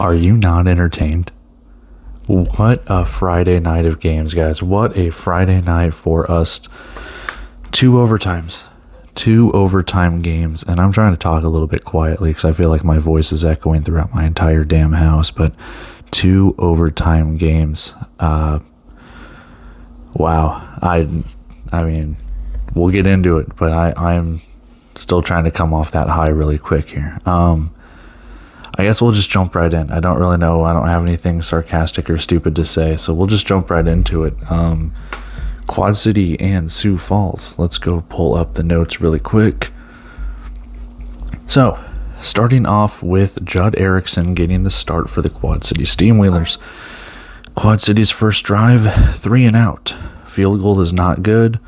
Are you not entertained? What a Friday night of games, guys. What a Friday night for us. Two overtime games. And I'm trying to talk a little bit quietly because I feel like my voice is echoing throughout my entire damn house. But two overtime games. Wow. I mean, we'll get into it, but I'm still trying to come off that high really quick here. I guess we'll just jump right in. I don't really know. I don't have anything sarcastic or stupid to say, so we'll just jump right into it. Quad City and Sioux Falls. Let's go pull up the notes really quick. So, starting off with Judd Erickson getting the start for the Quad City Steamwheelers. Quad City's first drive, 3 and out. Field goal is not good.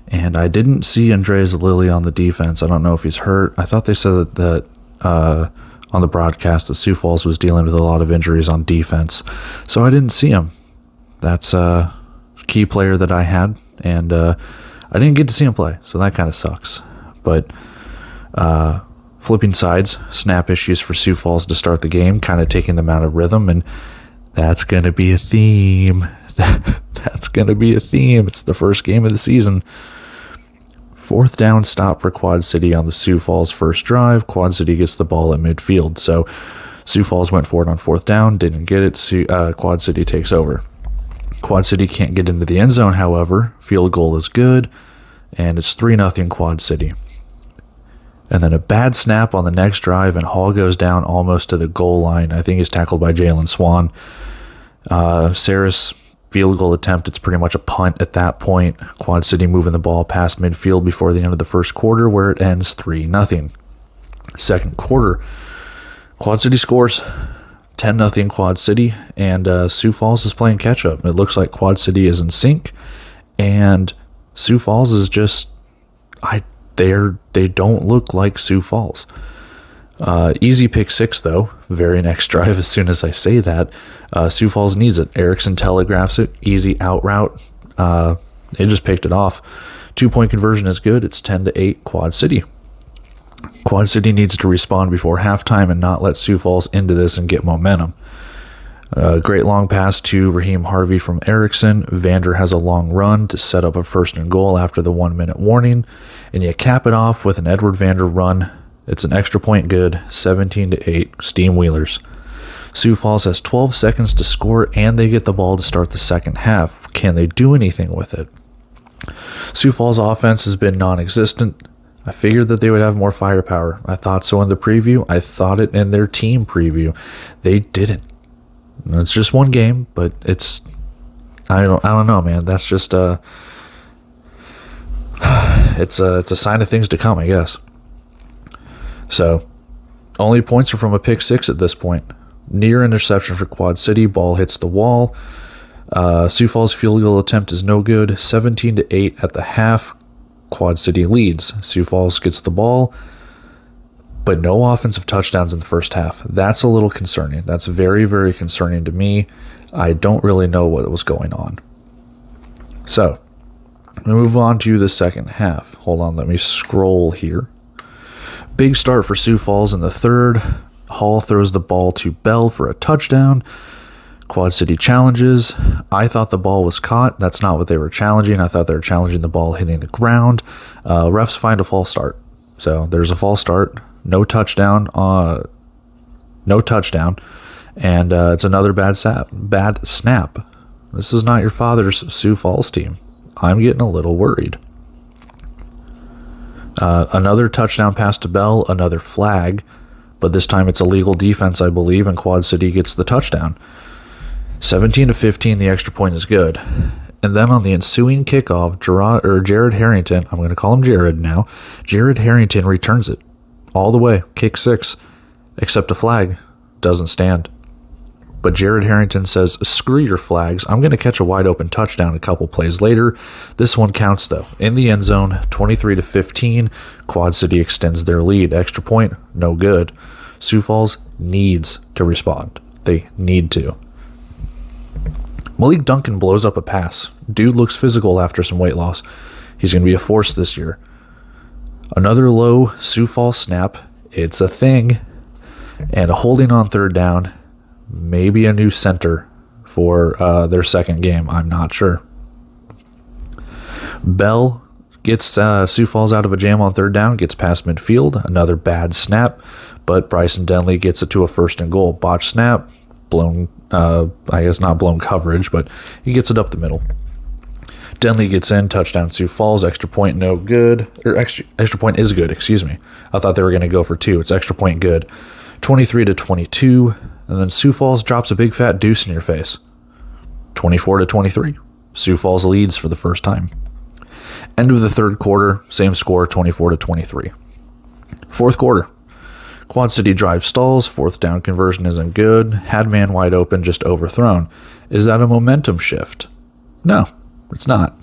And I didn't see Andres Lilly on the defense. I don't know if he's hurt. I thought they said that on the broadcast that Sioux Falls was dealing with a lot of injuries on defense. So I didn't see him. That's a key player that I had. And I didn't get to see him play. So that kind of sucks. But flipping sides, snap issues for Sioux Falls to start the game, kind of taking them out of rhythm. And that's going to be a theme. That's going to be a theme. It's the first game of the season. 4th down stop for Quad City on the Sioux Falls first drive. Quad City gets the ball at midfield. So Sioux Falls went for it on 4th down, didn't get it. Quad City takes over. Quad City can't get into the end zone, however. Field goal is good, and it's 3-0 Quad City. And then a bad snap on the next drive, and Hall goes down almost to the goal line. I think he's tackled by Jalen Swan. Sarah's field goal attempt, it's pretty much a punt at that point. Quad City moving the ball past midfield before the end of the first quarter, where it ends 3-0. Second quarter, Quad City scores 10-0 Quad City, and Sioux Falls is playing catch up. It looks like Quad City is in sync, and Sioux Falls is just they don't look like Sioux Falls. Easy pick 6 though. Very next drive. As soon as I say that, Sioux Falls needs it. Erickson telegraphs it. Easy out route. They just picked it off. 2-point conversion is good. It's 10-8 Quad City. Quad City needs to respond before halftime and not let Sioux Falls into this and get momentum. Great long pass to Raheem Harvey from Erickson. Vander has a long run to set up a 1st and goal after the 1-minute warning, and you cap it off with an Edward Vander run. It's an extra point good, 17-8, Steamwheelers. Sioux Falls has 12 seconds to score, and they get the ball to start the second half. Can they do anything with it? Sioux Falls' offense has been non-existent. I figured that they would have more firepower. I thought so in the preview. I thought it in their team preview. They didn't. It's just one game, but it's I don't know, man. That's just it's a sign of things to come, I guess. So, only points are from a pick 6 at this point. Near interception for Quad City. Ball hits the wall. Sioux Falls field goal attempt is no good. 17-8 at the half. Quad City leads. Sioux Falls gets the ball, but no offensive touchdowns in the first half. That's a little concerning. That's very, very concerning to me. I don't really know what was going on. So, we move on to the second half. Hold on, let me scroll here. Big start for Sioux Falls in the third. Hall throws the ball to Bell for a touchdown. Quad City challenges. I thought the ball was caught. That's not what they were challenging. I thought they were challenging the ball hitting the ground. Refs find a false start. So there's a false start. No touchdown. And it's another bad snap. This is not your father's Sioux Falls team. I'm getting a little worried. Another touchdown pass to Bell, another flag, but this time it's a legal defense, I believe, and Quad City gets the touchdown. 17-15, the extra point is good. And then on the ensuing kickoff, Jared Harrington, I'm going to call him Jared now, Jared Harrington returns it all the way, kick 6, except a flag doesn't stand. But Jared Harrington says, screw your flags. I'm going to catch a wide open touchdown a couple plays later. This one counts, though. In the end zone, 23-15. Quad City extends their lead. Extra point, no good. Sioux Falls needs to respond. They need to. Malik Duncan blows up a pass. Dude looks physical after some weight loss. He's going to be a force this year. Another low Sioux Falls snap. It's a thing. And a holding on third down. maybe a new center for their second game. I'm not sure. Bell gets Sioux Falls out of a jam on third down, gets past midfield. Another bad snap, but Bryson Denley gets it to a 1st and goal. Botch snap, blown, I guess not blown coverage, but he gets it up the middle. Denley gets in, touchdown Sioux Falls, extra point no good, or extra point is good, excuse me. I thought they were going to go for 2. It's extra point good. 23-22, and then Sioux Falls drops a big fat deuce in your face. 24-23. Sioux Falls leads for the first time. End of the third quarter, same score, 24-23. Fourth quarter. Quad City drive stalls, 4th down conversion isn't good, had man wide open, just overthrown. Is that a momentum shift? No, it's not.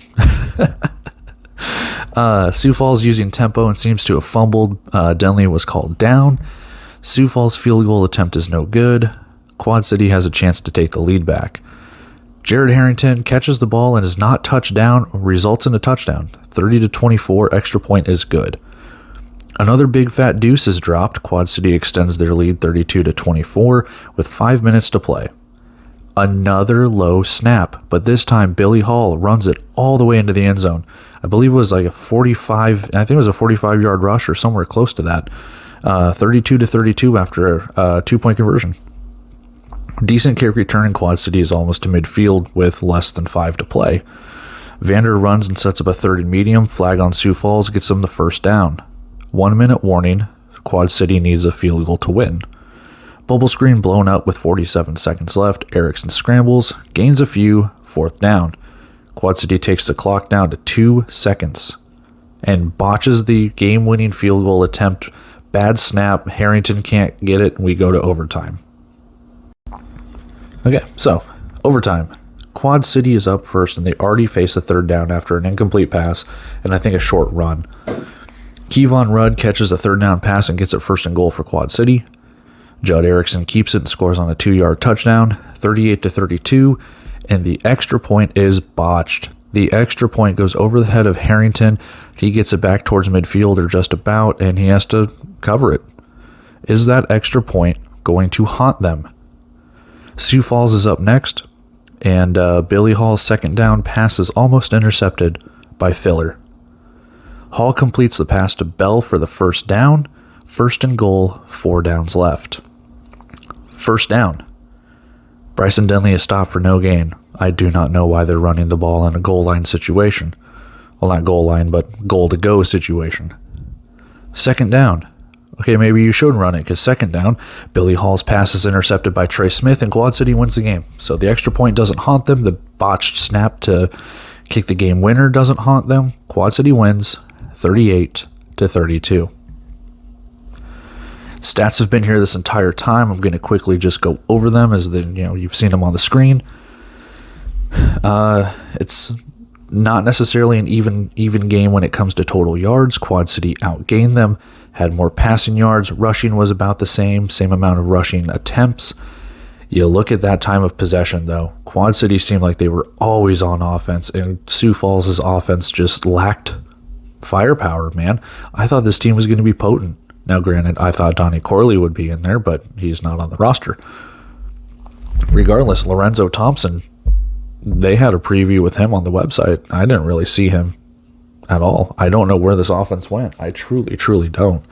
Sioux Falls using tempo and seems to have fumbled. Denley was called down. Sioux Falls field goal attempt is no good. Quad City has a chance to take the lead back. Jared Harrington catches the ball and is not touched down, results in a touchdown. 30-24, extra point is good. Another big fat deuce is dropped. Quad City extends their lead 32-24 with 5 minutes to play. Another low snap, but this time Billy Hall runs it all the way into the end zone. I believe it was like a 45-yard rush or somewhere close to that. 32-32 after a 2-point conversion. Decent kick return in Quad City is almost to midfield with less than 5 to play. Vander runs and sets up a 3rd and medium. Flag on Sioux Falls gets them the first down. 1 minute warning. Quad City needs a field goal to win. Bubble screen blown up with 47 seconds left. Erickson scrambles, gains a few, 4th down. Quad City takes the clock down to 2 seconds and botches the game-winning field goal attempt. Bad snap. Harrington can't get it, and we go to overtime. Okay, so, overtime. Quad City is up first, and they already face a 3rd down after an incomplete pass and I think a short run. Kevon Rudd catches a 3rd down pass and gets it 1st and goal for Quad City. Judd Erickson keeps it and scores on a 2-yard touchdown, 38-32, and the extra point is botched. The extra point goes over the head of Harrington. He gets it back towards midfield or just about, and he has to cover it. Is that extra point going to haunt them? Sioux Falls is up next, and Billy Hall's 2nd down pass is almost intercepted by Filler. Hall completes the pass to Bell for the 1st down. 1st and goal, 4 downs left. 1st down. Bryson Denley is stopped for no gain. I do not know why they're running the ball in a goal line situation. Well, not goal line, but goal-to-go situation. 2nd down. Okay, maybe you should run it, because 2nd down, Billy Hall's pass is intercepted by Trey Smith, and Quad City wins the game. So the extra point doesn't haunt them. The botched snap to kick the game winner doesn't haunt them. Quad City wins 38-32. Stats have been here this entire time. I'm going to quickly just go over them as you've seen them on the screen. It's not necessarily an even game when it comes to total yards. Quad City outgained them, had more passing yards. Rushing was about the same amount of rushing attempts. You look at that time of possession, though. Quad City seemed like they were always on offense, and Sioux Falls' offense just lacked firepower, man. I thought this team was going to be potent. Now, granted, I thought Donnie Corley would be in there, but he's not on the roster. Regardless, Lorenzo Thompson, they had a preview with him on the website. I didn't really see him at all. I don't know where this offense went. I truly don't.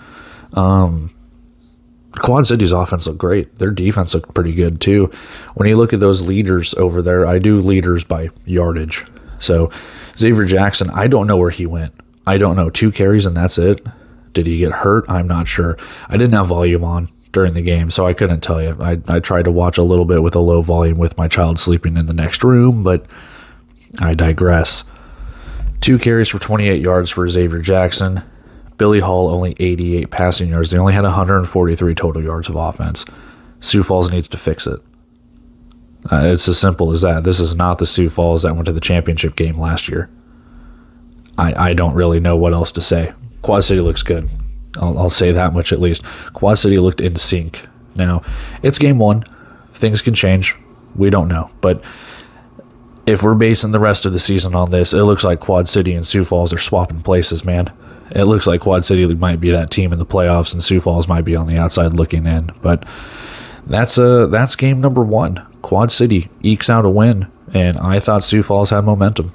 Quad City's offense looked great. Their defense looked pretty good, too. When you look at those leaders over there, I do leaders by yardage. So, Xavier Jackson, I don't know where he went. I don't know. 2 carries and that's it. Did he get hurt? I'm not sure. I didn't have volume on during the game, so I couldn't tell you. I tried to watch a little bit with a low volume with my child sleeping in the next room, but I digress. 2 carries for 28 yards for Xavier Jackson. Billy Hall only 88 passing yards. They only had 143 total yards of offense. Sioux Falls needs to fix it. It's as simple as that. This is not the Sioux Falls that went to the championship game last year. I don't really know what else to say. Quad City looks good. I'll say that much at least. Quad City looked in sync. Now, it's game 1. Things can change. We don't know. But if we're basing the rest of the season on this, it looks like Quad City and Sioux Falls are swapping places, man. It looks like Quad City might be that team in the playoffs and Sioux Falls might be on the outside looking in. But that's game number 1. Quad City ekes out a win, and I thought Sioux Falls had momentum.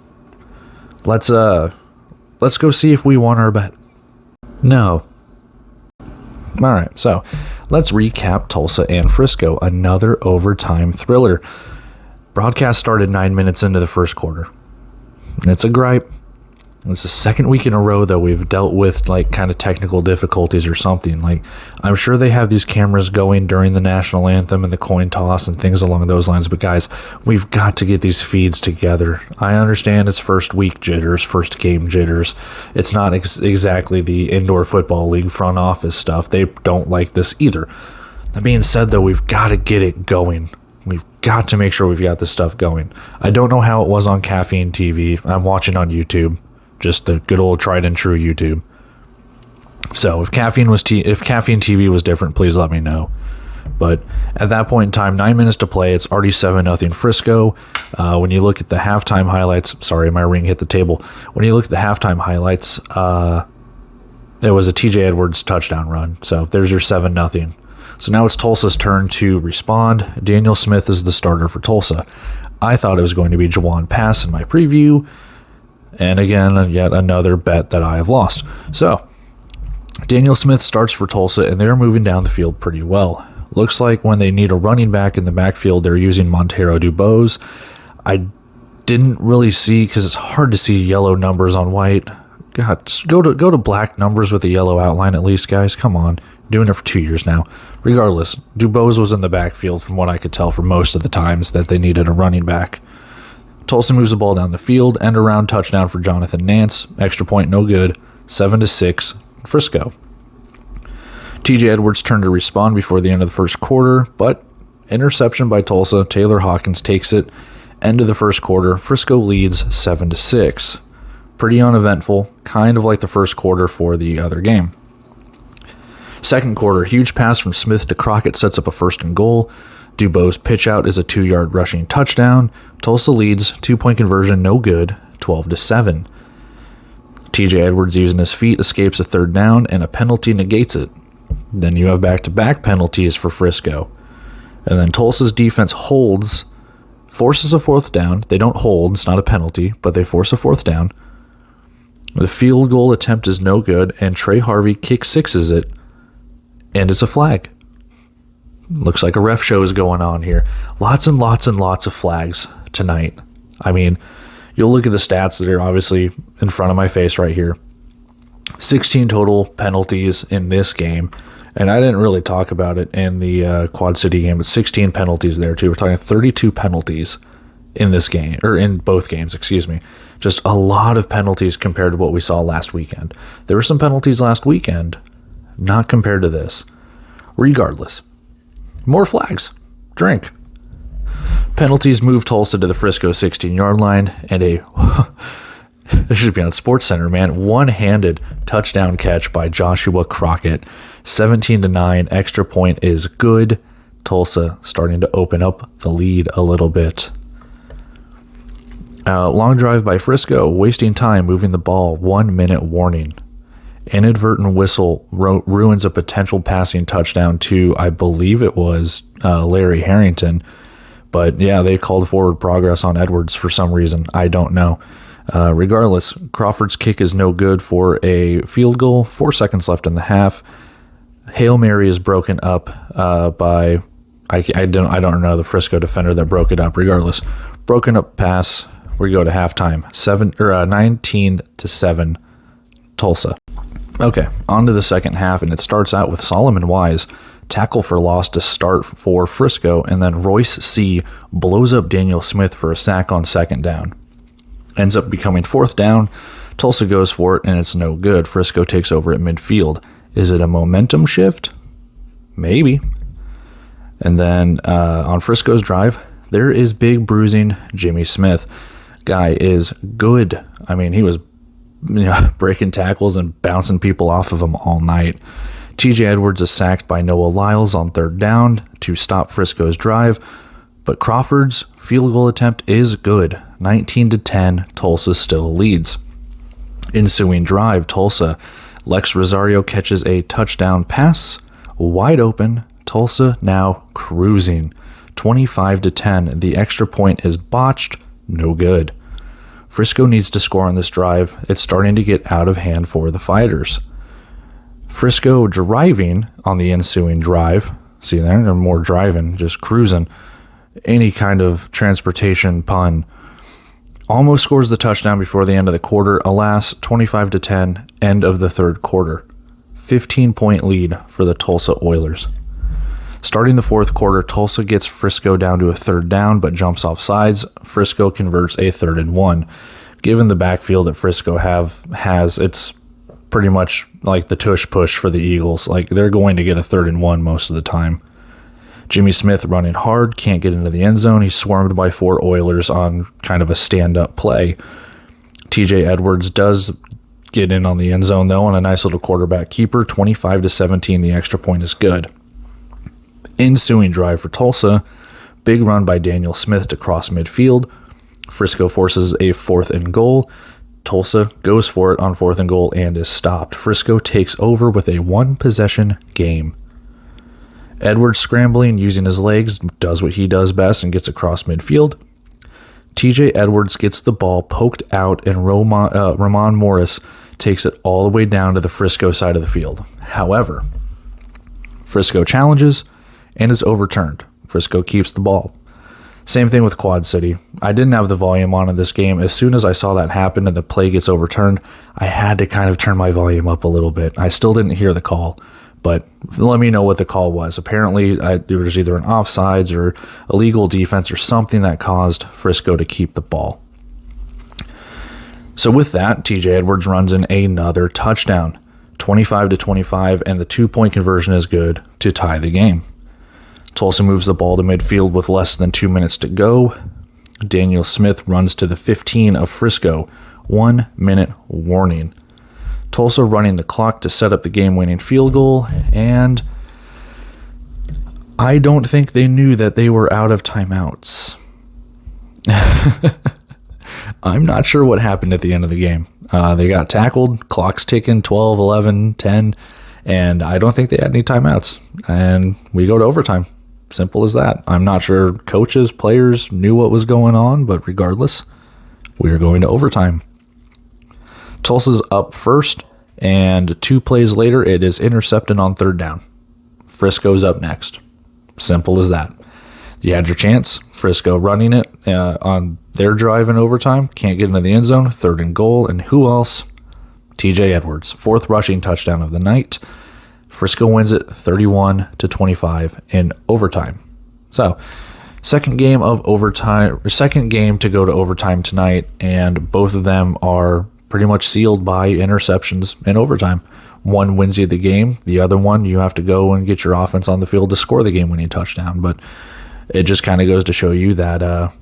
Let's go see if we won our bet. No. All right, so let's recap Tulsa and Frisco, another overtime thriller. Broadcast started 9 minutes into the first quarter. It's a gripe. It's the second week in a row that we've dealt with like kind of technical difficulties or something. Like, I'm sure they have these cameras going during the national anthem and the coin toss and things along those lines. But guys, we've got to get these feeds together. I understand it's first week jitters, first game jitters. It's not exactly the indoor football league front office stuff. They don't like this either. That being said, though, we've got to get it going. We've got to make sure we've got this stuff going. I don't know how it was on Caffeine TV. I'm watching on YouTube. Just the good old tried and true YouTube. So if Caffeine TV was different, please let me know. But at that point in time, 9 minutes to play, it's already 7-0 Frisco. When you look at the halftime highlights, sorry, my ring hit the table. When you look at the halftime highlights, it was a TJ Edwards touchdown run. So there's your 7-0. So now it's Tulsa's turn to respond. Daniel Smith is the starter for Tulsa. I thought it was going to be Jawan Pass in my preview. And again, yet another bet that I have lost. So, Daniel Smith starts for Tulsa, and they're moving down the field pretty well. Looks like when they need a running back in the backfield, they're using Montero Dubose. I didn't really see, because it's hard to see yellow numbers on white. God, go to black numbers with a yellow outline at least, guys. Come on. Doing it for 2 years now. Regardless, Dubose was in the backfield from what I could tell for most of the times that they needed a running back. Tulsa moves the ball down the field, end around touchdown for Jonathan Nance. Extra point, no good. 7-6, Frisco. TJ Edwards turned to respond before the end of the first quarter, but interception by Tulsa. Taylor Hawkins takes it. End of the first quarter, Frisco leads 7-6. Pretty uneventful, kind of like the first quarter for the other game. Second quarter, huge pass from Smith to Crockett sets up a 1st and goal. Dubose pitch out is a 2-yard rushing touchdown. Tulsa leads, 2-point conversion, no good, 12-7. TJ Edwards using his feet escapes a 3rd down, and a penalty negates it. Then you have back-to-back penalties for Frisco. And then Tulsa's defense forces a 4th down. They don't hold, it's not a penalty, but they force a 4th down. The field goal attempt is no good, and Trey Harvey kick-sixes it, and it's a flag. Looks like a ref show is going on here. Lots and lots and lots of flags tonight. I mean, you'll look at the stats that are obviously in front of my face right here. 16 total penalties in this game. And I didn't really talk about it in the Quad City game, but 16 penalties there too. We're talking 32 penalties in this game, or in both games, excuse me. Just a lot of penalties compared to what we saw last weekend. There were some penalties last weekend, not compared to this. Regardless. More flags. Drink. Penalties move Tulsa to the Frisco 16-yard line, and this should be on SportsCenter, man. One-handed touchdown catch by Joshua Crockett. 17-9. Extra point is good. Tulsa starting to open up the lead a little bit. Long drive by Frisco, wasting time moving the ball. 1 minute warning. Inadvertent whistle ruins a potential passing touchdown to, I believe it was Larry Harrington. But yeah, they called forward progress on Edwards for some reason. I don't know. Regardless, Crawford's kick is no good for a field goal. 4 seconds left in the half. Hail Mary is broken up by I don't know the Frisco defender that broke it up. Regardless, broken up pass. We go to halftime. 19-7 Tulsa. Okay, on to the second half, and it starts out with Solomon Wise tackle for loss to start for Frisco, and then Royce C. blows up Daniel Smith for a sack on 2nd down. Ends up becoming 4th down. Tulsa goes for it, and it's no good. Frisco takes over at midfield. Is it a momentum shift? Maybe. And then on Frisco's drive, there is big bruising Jimmy Smith. Guy is good. I mean, he was breaking tackles and bouncing people off of him all night. TJ Edwards is sacked by Noah Lyles on 3rd down to stop Frisco's drive, but Crawford's field goal attempt is good. 19-10, Tulsa still leads. Ensuing drive, Tulsa, Lex Rosario catches a touchdown pass, wide open, Tulsa now cruising. 25-10. The extra point is botched. No good. Frisco needs to score on this drive. It's starting to get out of hand for the Fighters. Frisco driving on the ensuing drive. See there? They're more driving, just cruising. Any kind of transportation pun. Almost scores the touchdown before the end of the quarter. Alas, 25-10, end of the third quarter. 15-point lead for the Tulsa Oilers. Starting the fourth quarter, Tulsa gets Frisco down to a third down, but jumps off sides. Frisco converts a 3rd and 1. Given the backfield that Frisco has, it's pretty much like the tush push for the Eagles. Like, they're going to get a 3rd and 1 most of the time. Jimmy Smith running hard, can't get into the end zone. He's swarmed by 4 Oilers on kind of a stand-up play. TJ Edwards does get in on the end zone, though, on a nice little quarterback keeper. 25-17, the extra point is good. Ensuing drive for Tulsa, big run by Daniel Smith to cross midfield. Frisco forces a 4th and goal. Tulsa goes for it on 4th and goal and is stopped. Frisco takes over with a 1-possession game. Edwards scrambling, using his legs, does what he does best and gets across midfield. TJ Edwards gets the ball poked out, and Ramon Morris takes it all the way down to the Frisco side of the field. However, Frisco challenges and is overturned. Frisco keeps the ball. Same thing with Quad City. I didn't have the volume on in this game. As soon as I saw that happen and the play gets overturned, I had to kind of turn my volume up a little bit. I still didn't hear the call, but let me know what the call was. Apparently, there was either an offsides or illegal defense or something that caused Frisco to keep the ball. So with that, TJ Edwards runs in another touchdown, 25-25, and the 2-point conversion is good to tie the game. Tulsa moves the ball to midfield with less than 2 minutes to go. Daniel Smith runs to the 15 of Frisco. 1-minute warning. Tulsa running the clock to set up the game-winning field goal, and I don't think they knew that they were out of timeouts. I'm not sure what happened at the end of the game. They got tackled, clock's ticking, 12, 11, 10, and I don't think they had any timeouts. And we go to overtime. Simple as that. I'm not sure coaches, players knew what was going on, but regardless, we are going to overtime. Tulsa's up first, and 2 plays later, it is intercepted on 3rd down. Frisco's up next. Simple as that. You had your chance. Frisco running it on their drive in overtime. Can't get into the end zone. 3rd and goal. And who else? TJ Edwards. 4th rushing touchdown of the night. Frisco wins it 31-25 in overtime. So, second game to go to overtime tonight, and both of them are pretty much sealed by interceptions in overtime. One wins you the game. The other one, you have to go and get your offense on the field to score the game-winning touchdown. But it just kind of goes to show you that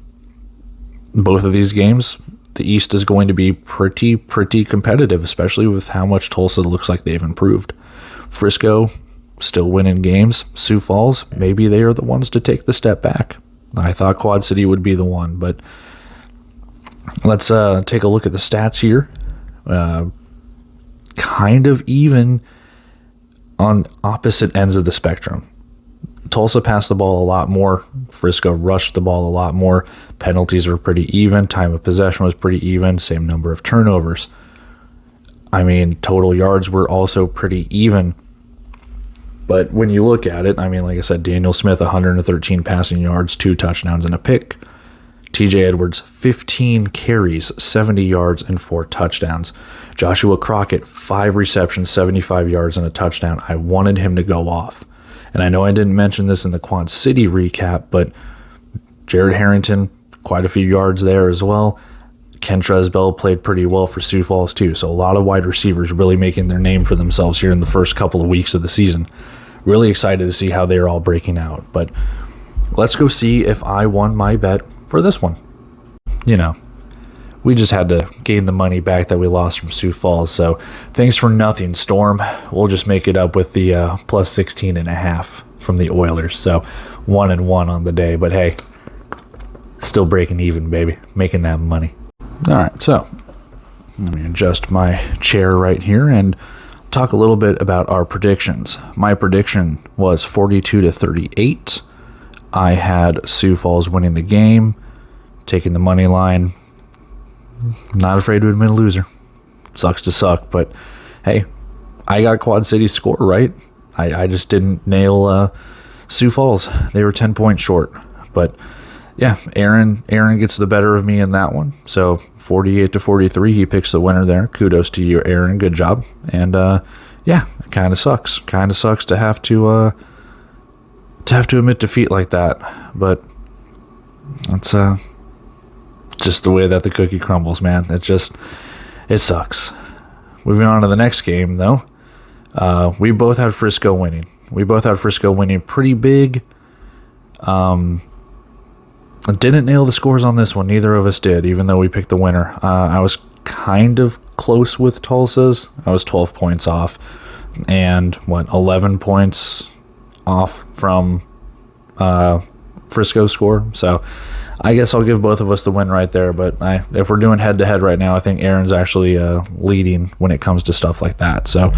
both of these games, the East is going to be pretty competitive, especially with how much Tulsa looks like they've improved. Frisco still winning games. Sioux Falls, maybe they are the ones to take the step back. I thought Quad City would be the one, but let's take a look at the stats here. Kind of even on opposite ends of the spectrum. Tulsa passed the ball a lot more. Frisco rushed the ball a lot more. Penalties were pretty even. Time of possession was pretty even. Same number of turnovers. I mean, total yards were also pretty even. But when you look at it, I mean, like I said, Daniel Smith, 113 passing yards, 2 touchdowns and a pick. TJ Edwards, 15 carries, 70 yards, and 4 touchdowns. Joshua Crockett, 5 receptions, 75 yards, and a touchdown. I wanted him to go off. And I know I didn't mention this in the Quad City recap, but Jared Harrington, quite a few yards there as well. Kentrez Bell played pretty well for Sioux Falls too. So a lot of wide receivers really making their name for themselves here in the first couple of weeks of the season. Really excited to see how they're all breaking out. But let's go see if I won my bet for this one. You know, we just had to gain the money back that we lost from Sioux Falls. So thanks for nothing, Storm. We'll just make it up with the plus 16.5 from the Oilers. So 1-1 on the day. But hey, still breaking even, baby. Making that money. All right, so let me adjust my chair right here and talk a little bit about our predictions. My prediction was 42-38. I had Sioux Falls winning the game, taking the money line. Not afraid to admit a loser. Sucks to suck, but hey, I got Quad City's score right. I just didn't nail Sioux Falls. They were 10 points short. But yeah, Aaron gets the better of me in that one. So 48-43, he picks the winner there. Kudos to you, Aaron. Good job. And yeah, it kind of sucks. Kind of sucks to have to admit defeat like that. But it's just the way that the cookie crumbles, man. It sucks. Moving on to the next game, though. We both had Frisco winning. Pretty big. Didn't nail the scores on this one. Neither of us did, even though we picked the winner. I was kind of close with Tulsa's. I was 12 points off. And, 11 points off from Frisco's score. So, I guess I'll give both of us the win right there. But if we're doing head-to-head right now, I think Aaron's actually leading when it comes to stuff like that. So,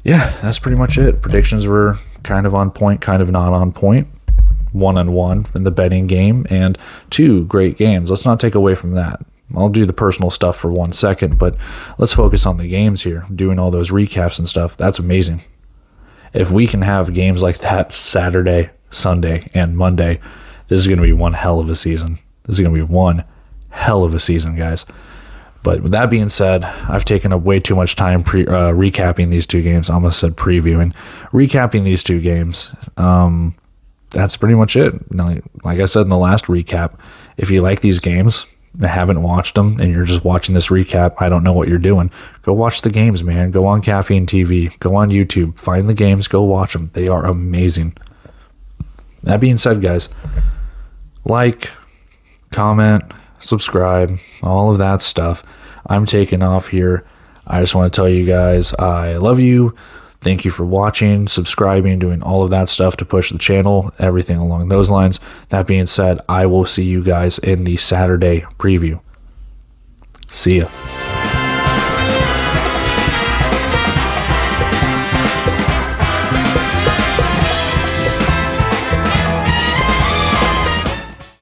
yeah, that's pretty much it. Predictions were kind of on point, kind of not on point. 1-1 in the betting game, and 2 great games. Let's not take away from that. I'll do the personal stuff for 1 second, but let's focus on the games here. Doing all those recaps and stuff, that's amazing. If we can have games like that Saturday, Sunday, and Monday, this is going to be one hell of a season. Guys. But with that being said, I've taken up way too much time recapping these 2 games. I almost said previewing. Recapping these 2 games. That's pretty much it. Like I said in the last recap, if you like these games and haven't watched them and you're just watching this recap, I don't know what you're doing. Go watch the games, man. Go on Caffeine TV. Go on YouTube. Find the games. Go watch them. They are amazing. That being said, guys, like, comment, subscribe, all of that stuff. I'm taking off here. I just want to tell you guys I love you. Thank you for watching, subscribing, doing all of that stuff to push the channel, everything along those lines. That being said, I will see you guys in the Saturday preview. See ya.